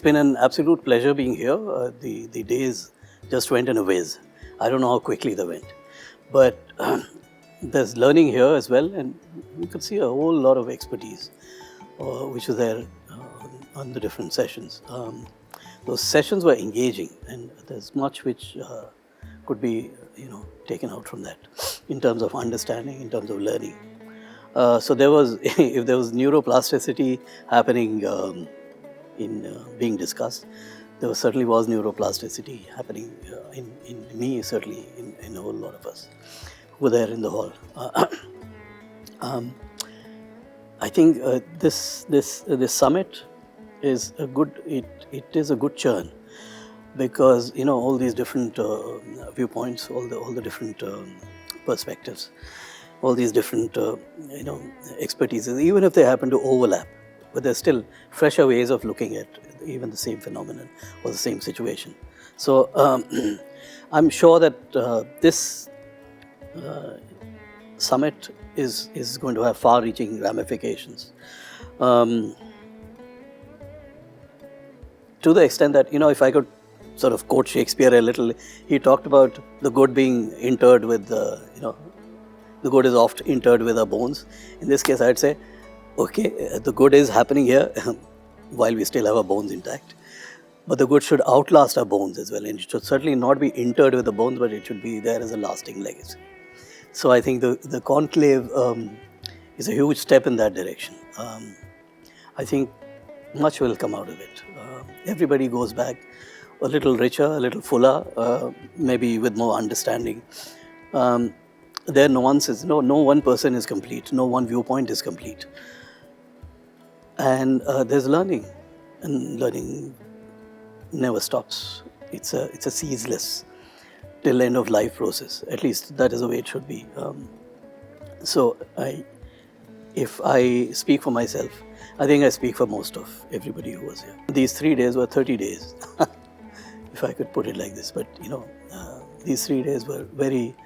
been an absolute pleasure being here. The days just went in a whiz. I don't know how quickly they went. But there's learning here as well, and you could see a whole lot of expertise which is there on the different sessions. Those sessions were engaging, and there's much which could be taken out from that in terms of understanding, in terms of learning. So there was, if there was neuroplasticity happening being discussed, there certainly was neuroplasticity happening in me, certainly in a whole lot of us who were there in the hall. I think this summit is a good. It is a good churn, because all these different viewpoints, all the different perspectives, all these different expertises, even if they happen to overlap, but there's still fresher ways of looking at even the same phenomenon or the same situation. So I'm sure that this summit is going to have far-reaching ramifications. To the extent that, if I could sort of quote Shakespeare a little, he talked about the good being interred with the good is oft interred with our bones. In this case, I'd say, okay, the good is happening here while we still have our bones intact. But the good should outlast our bones as well. And it should certainly not be interred with the bones, but it should be there as a lasting legacy. So I think the conclave is a huge step in that direction. I think much will come out of it. Everybody goes back a little richer, a little fuller, maybe with more understanding. There are nuances. No one person is complete. No one viewpoint is complete. And there's learning, and learning never stops. It's a ceaseless till end of life process. At least that is the way it should be. So if I speak for myself, I think I speak for most of everybody who was here. These 3 days were 30 days, if I could put it like this. But these 3 days were very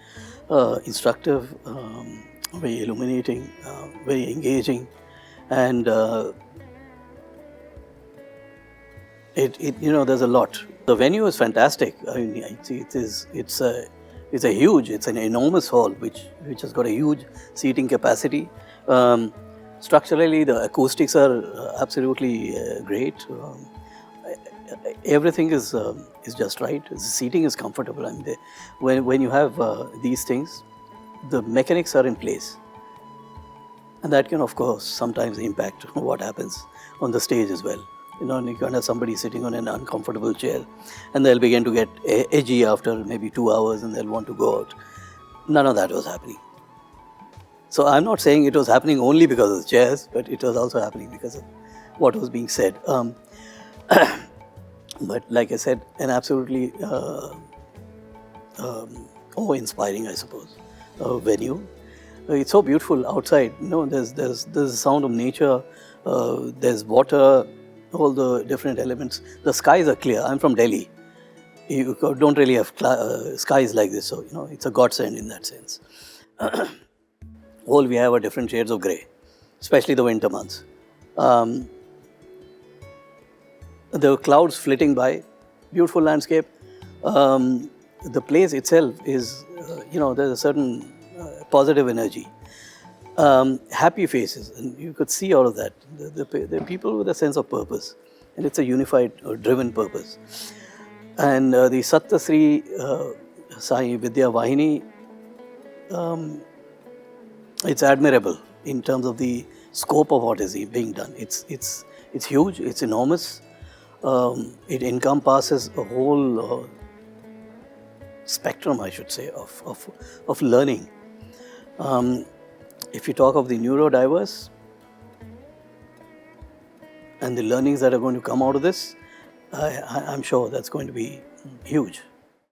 instructive, very illuminating, very engaging, and there's a lot. The venue is fantastic. I mean, it's an enormous hall which has got a huge seating capacity. Structurally, the acoustics are absolutely great. Everything is just right. The seating is comfortable. I mean, when you have these things, the mechanics are in place, and that can, of course, sometimes impact what happens on the stage as well. You can have somebody sitting on an uncomfortable chair, and they'll begin to get edgy after maybe 2 hours, and they'll want to go out. None of that was happening. So I'm not saying it was happening only because of the chairs, but it was also happening because of what was being said. But like I said, an absolutely awe-inspiring, I suppose, venue. It's so beautiful outside. There's the sound of nature. There's water, all the different elements. The skies are clear. I'm from Delhi. You don't really have skies like this, so it's a godsend in that sense. All we have are different shades of grey, especially the winter months. The clouds flitting by, beautiful landscape. The place itself is, there's a certain positive energy. Happy faces, and you could see all of that. The people with a sense of purpose, and it's a unified or driven purpose. And the Satta Sri Sai Vidya Vahini, it's admirable in terms of the scope of what is being done. It's huge, it's enormous. It encompasses a whole spectrum, I should say, of learning. If you talk of the neurodiverse and the learnings that are going to come out of this, I'm sure that's going to be huge.